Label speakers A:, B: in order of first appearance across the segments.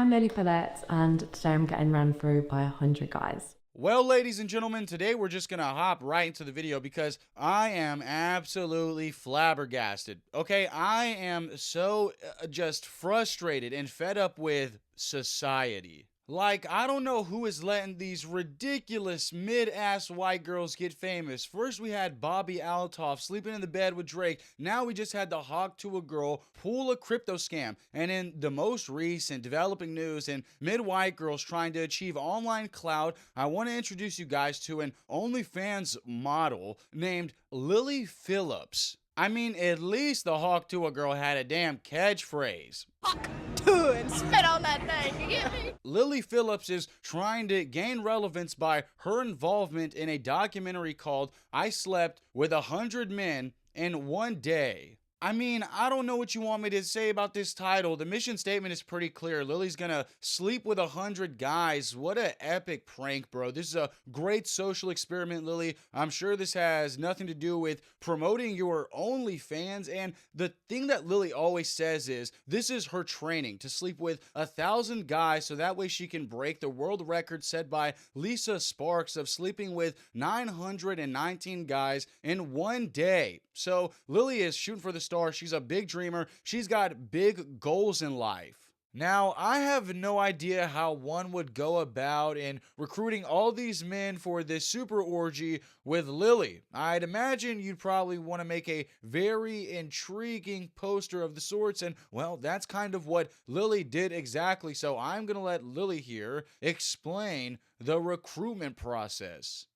A: I'm Lily Phillips, and today I'm getting run through by 100 guys.
B: Well, ladies and gentlemen, today we're just gonna hop right into the video because I am absolutely flabbergasted. Okay, I am so just frustrated and fed up with society. Like, I don't know who is letting these ridiculous mid-ass white girls get famous. First we had Bobby Altoff sleeping in the bed with Drake. Now we just had the Hawk to a girl pull a crypto scam. And in the most recent developing news and mid-white girls trying to achieve online clout, I want to introduce you guys to an OnlyFans model named Lily Phillips. I mean, at least the Hawk to a girl had a damn catchphrase.
C: Hawk to and spit on that thing, you get me?
B: Lily Phillips is trying to gain relevance by her involvement in a documentary called I Slept with 100 Men in One Day. I mean, I don't know what you want me to say about this title. The mission statement is pretty clear. Lily's gonna sleep with 100 guys. What an epic prank, bro. This is a great social experiment, Lily. I'm sure this has nothing to do with promoting your OnlyFans. And the thing that Lily always says is this is her training to sleep with 1,000 guys so that way she can break the world record set by Lisa Sparks of sleeping with 919 guys in one day. So Lily is shooting for the stars. She's a big dreamer. She's got big goals in life. Now, I have no idea how one would go about in recruiting all these men for this super orgy with Lily. I'd imagine you'd probably want to make a very intriguing poster of the sorts, and well, that's kind of what Lily did exactly. So I'm going to let Lily here explain the recruitment process.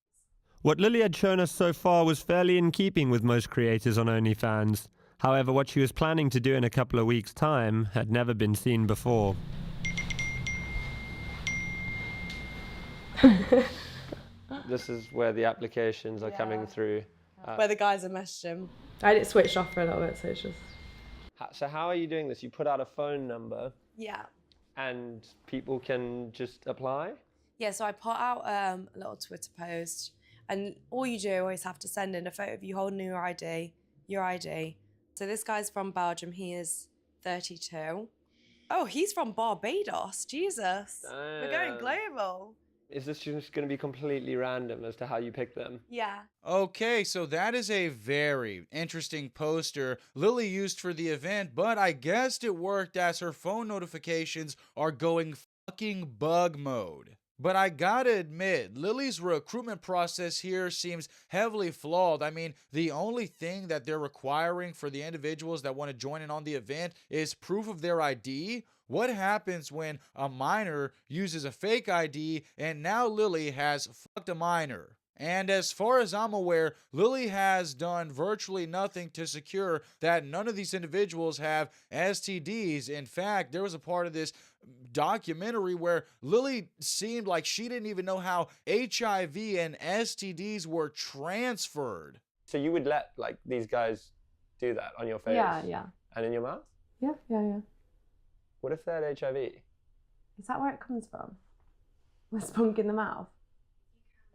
D: What Lily had shown us so far was fairly in keeping with most creators on OnlyFans. However, what she was planning to do in a couple of weeks' time had never been seen before. This is where the applications are coming through.
C: Where the guys are messaging.
A: I had it switched off for a little bit, so it's just...
D: So how are you doing this? You put out a phone number
C: Yeah.
D: and people can just apply?
C: Yeah, so I put out a little Twitter post, and all you do is have to send in a photo of you holding your ID. So this guy's from Belgium. He is 32. Oh, he's from Barbados. Jesus. We're going global.
D: Is this just going to be completely random as to how you pick them?
C: Yeah.
B: Okay, so that is a very interesting poster Lily used for the event, but I guessed it worked as her phone notifications are going fucking bug mode. But I gotta admit, Lily's recruitment process here seems heavily flawed. I mean, the only thing that they're requiring for the individuals that want to join in on the event is proof of their ID. What happens when a minor uses a fake ID and now Lily has fucked a minor? And as far as I'm aware, Lily has done virtually nothing to secure that none of these individuals have STDs. In fact, there was a part of this documentary where Lily seemed like she didn't even know how HIV and STDs were transferred.
D: So you would let these guys do that on your face?
A: Yeah.
D: And in your mouth?
A: Yeah.
D: What if they had HIV?
A: Is that where it comes from? With spunk in the mouth?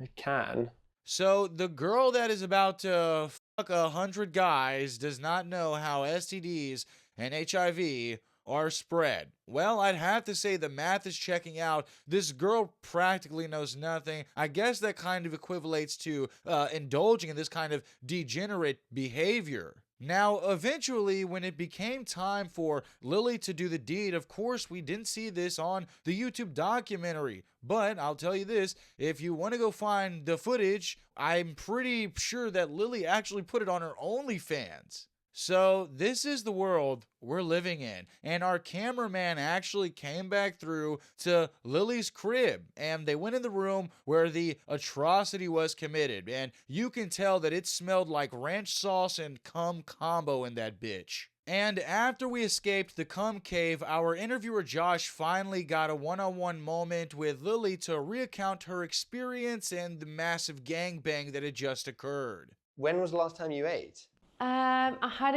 D: It can.
B: So the girl that is about to fuck 100 guys does not know how STDs and HIV are spread. Well, I'd have to say the math is checking out. This girl practically knows nothing. I guess that kind of equivalates to indulging in this kind of degenerate behavior. Now, eventually, when it became time for Lily to do the deed, of course, we didn't see this on the YouTube documentary. But I'll tell you this, if you want to go find the footage, I'm pretty sure that Lily actually put it on her OnlyFans. So this is the world we're living in, and our cameraman actually came back through to Lily's crib, and they went in the room where the atrocity was committed, and you can tell that it smelled like ranch sauce and cum combo in that bitch. And after we escaped the cum cave, our interviewer Josh finally got a one-on-one moment with Lily to recount her experience and the massive gangbang that had just occurred.
D: When was the last time you ate?
A: I had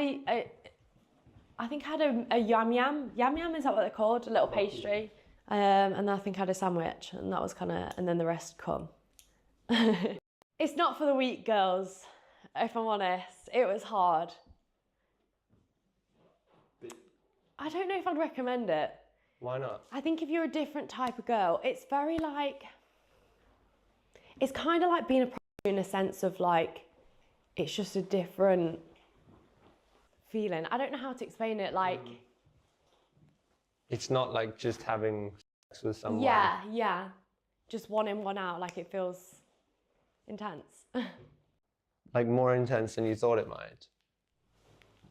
A: I think I had a yam yam. Yam yam, is that what they're called? A little pastry. And I think I had a sandwich, and that was and then the rest come. It's not for the weak, girls, if I'm honest. It was hard. I don't know if I'd recommend it.
D: Why not?
A: I think if you're a different type of girl, it's very like, it's kind of like being a prostitute in a sense of like, it's just a different feeling. I don't know how to explain it. Like,
D: It's not like just having sex with someone.
A: yeah. Just one in, one out. Like, it feels intense.
D: Like more intense than you thought it might.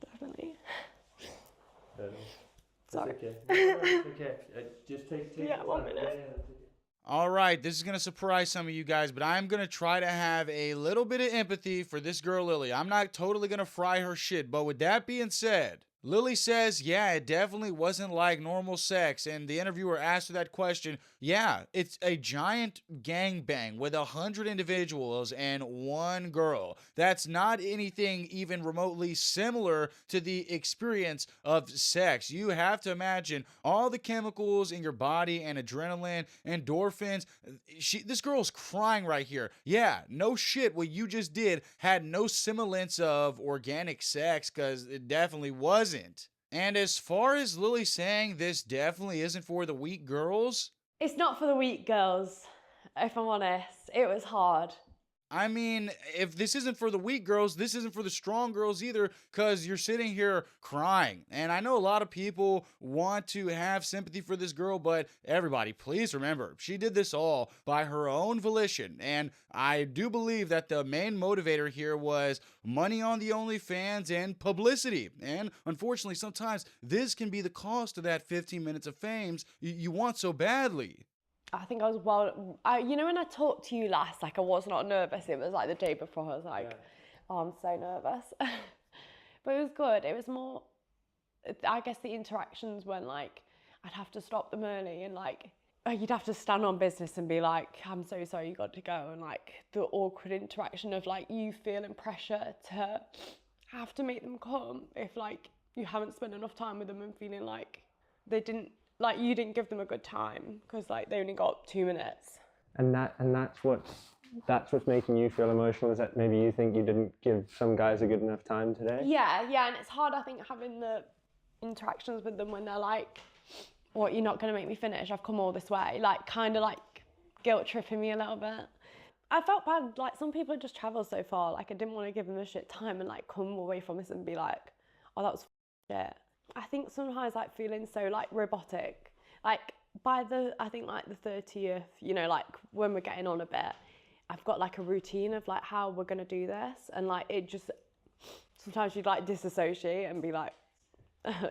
A: Definitely.
D: Sorry. It's okay. Just take
A: Yeah, 1 minute.
B: All right, this is going to surprise some of you guys, but I'm going to try to have a little bit of empathy for this girl, Lily. I'm not totally going to fry her shit, but with that being said, Lily says, yeah, it definitely wasn't like normal sex, and the interviewer asked her that question. Yeah, it's a giant gangbang with 100 individuals and one girl. That's not anything even remotely similar to the experience of sex. You have to imagine all the chemicals in your body and adrenaline, endorphins. This girl's crying right here. Yeah, no shit, what you just did had no semblance of organic sex, because it definitely wasn't. And as far as Lily saying this definitely isn't for the weak girls,
A: It's not for the weak girls, if I'm honest. It was hard.
B: I mean, if this isn't for the weak girls, this isn't for the strong girls either, because you're sitting here crying. And I know a lot of people want to have sympathy for this girl, but everybody, please remember, she did this all by her own volition. And I do believe that the main motivator here was money on the OnlyFans and publicity. And unfortunately, sometimes this can be the cost of that 15 minutes of fame you want so badly.
A: I think I was you know when I talked to you last, like I was not nervous. It was like the day before. I was like, oh, I'm so nervous. But it was good. It was more, I guess the interactions when like, I'd have to stop them early and like, you'd have to stand on business and be like, I'm so sorry, you got to go. And like the awkward interaction of like you feeling pressure to have to make them come if like you haven't spent enough time with them and feeling like you didn't give them a good time because like they only got 2 minutes.
D: And that's what's making you feel emotional, is that maybe you think you didn't give some guys a good enough time today?
A: Yeah, and it's hard, I think, having the interactions with them when they're like, what, you're not going to make me finish? I've come all this way. Like, kind of like guilt tripping me a little bit. I felt bad, like some people had just travelled so far, like I didn't want to give them a shit time and like come away from this and be like, oh, that was shit. I think sometimes like feeling so like robotic, like by I think like the 30th, you know, like when we're getting on a bit, I've got like a routine of like how we're going to do this. And like, it just, sometimes you'd like disassociate and be like,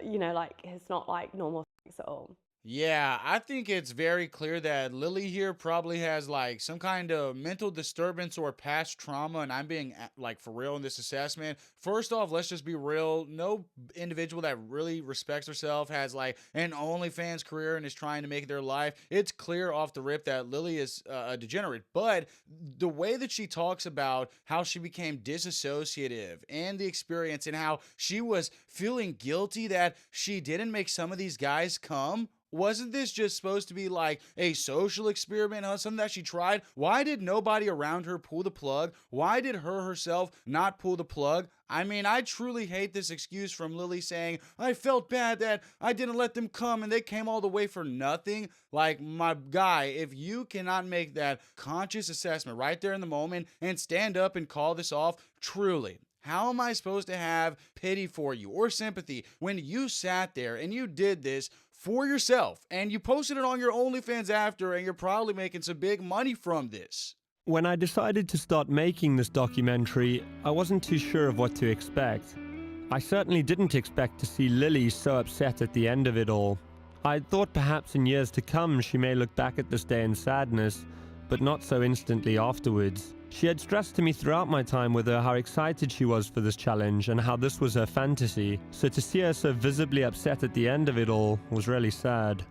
A: you know, like it's not like normal sex at all.
B: Yeah, I think it's very clear that Lily here probably has like some kind of mental disturbance or past trauma, and I'm being like for real in this assessment. First off, let's just be real. No individual that really respects herself has like an OnlyFans career and is trying to make it their life. It's clear off the rip that Lily is a degenerate, but the way that she talks about how she became disassociative and the experience and how she was feeling guilty that she didn't make some of these guys come. Wasn't this just supposed to be like a social experiment, something that she tried? Why did nobody around her pull the plug? Why did her herself not pull the plug? I mean, I truly hate this excuse from Lily saying, I felt bad that I didn't let them come and they came all the way for nothing. Like, my guy, if you cannot make that conscious assessment right there in the moment and stand up and call this off, truly, how am I supposed to have pity for you or sympathy when you sat there and you did this for yourself and you posted it on your OnlyFans after and you're probably making some big money from this?
D: When I decided to start making this documentary, I wasn't too sure of what to expect. I certainly didn't expect to see Lily so upset at the end of it all. I thought perhaps in years to come she may look back at this day in sadness, but not so instantly afterwards. She had stressed to me throughout my time with her how excited she was for this challenge and how this was her fantasy, so to see her so visibly upset at the end of it all was really sad.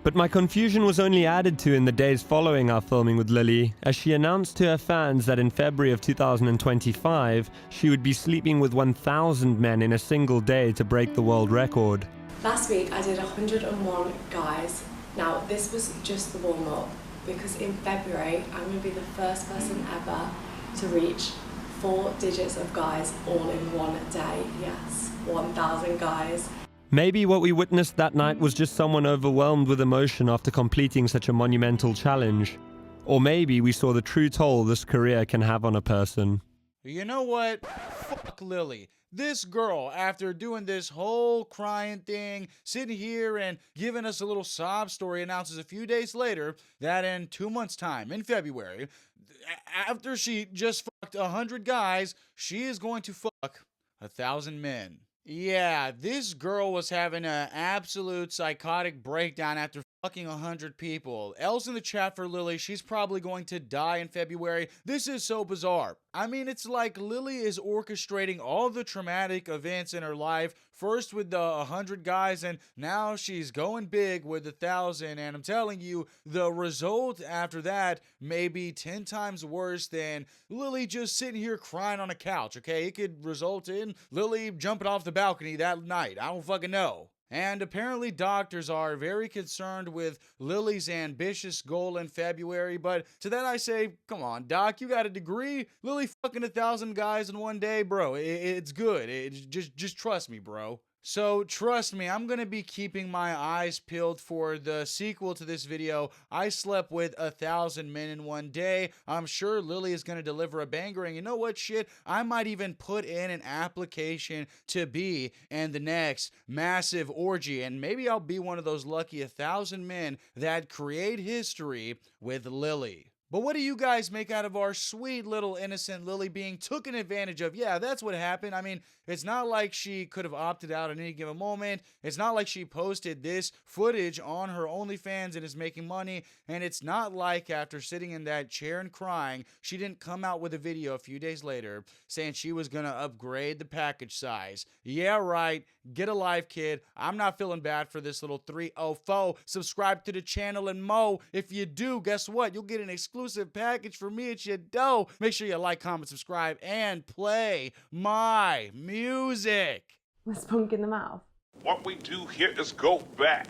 D: But my confusion was only added to in the days following our filming with Lily, as she announced to her fans that in February of 2025, she would be sleeping with 1,000 men in a single day to break the world record.
A: Last week I did 101 guys. Now this was just the warm-up, because in February I'm going to be the first person ever to reach 4 digits of guys all in one day. Yes, 1,000 guys.
D: Maybe what we witnessed that night was just someone overwhelmed with emotion after completing such a monumental challenge. Or maybe we saw the true toll this career can have on a person.
B: You know what? Fuck Lily. This girl, after doing this whole crying thing, sitting here and giving us a little sob story, announces a few days later that in 2 months' time, in February, after she just fucked 100 guys, she is going to fuck 1,000 men. Yeah, this girl was having an absolute psychotic breakdown after fucking 100 people. Else in the chat for Lily, she's probably going to die in February. This is so bizarre. I mean, it's like Lily is orchestrating all the traumatic events in her life, first with the 100 guys, and now she's going big with 1,000, and I'm telling you, the result after that may be 10 times worse than Lily just sitting here crying on a couch, okay? It could result in Lily jumping off the balcony that night. I don't fucking know. And apparently doctors are very concerned with Lily's ambitious goal in February, but to that I say, come on, doc, you got a degree? Lily fucking 1,000 guys in one day? Bro, it's good. Just trust me, bro. So trust me, I'm going to be keeping my eyes peeled for the sequel to this video. I slept with 1,000 men in one day. I'm sure Lily is going to deliver a banger, and you know what, shit? I might even put in an application to be in the next massive orgy, and maybe I'll be one of those lucky 1,000 men that create history with Lily. But what do you guys make out of our sweet little innocent Lily being taken advantage of? Yeah, that's what happened. I mean, it's not like she could have opted out at any given moment. It's not like she posted this footage on her OnlyFans and is making money. And it's not like after sitting in that chair and crying, she didn't come out with a video a few days later saying she was going to upgrade the package size. Yeah, right. Get a life, kid. I'm not feeling bad for this little 304. Subscribe to the channel and mo. If you do, guess what? You'll get an exclusive package for me at your dough. Make sure you like, comment, subscribe, and play my music.
A: Was Punk in the mouth?
E: What we do here is go back.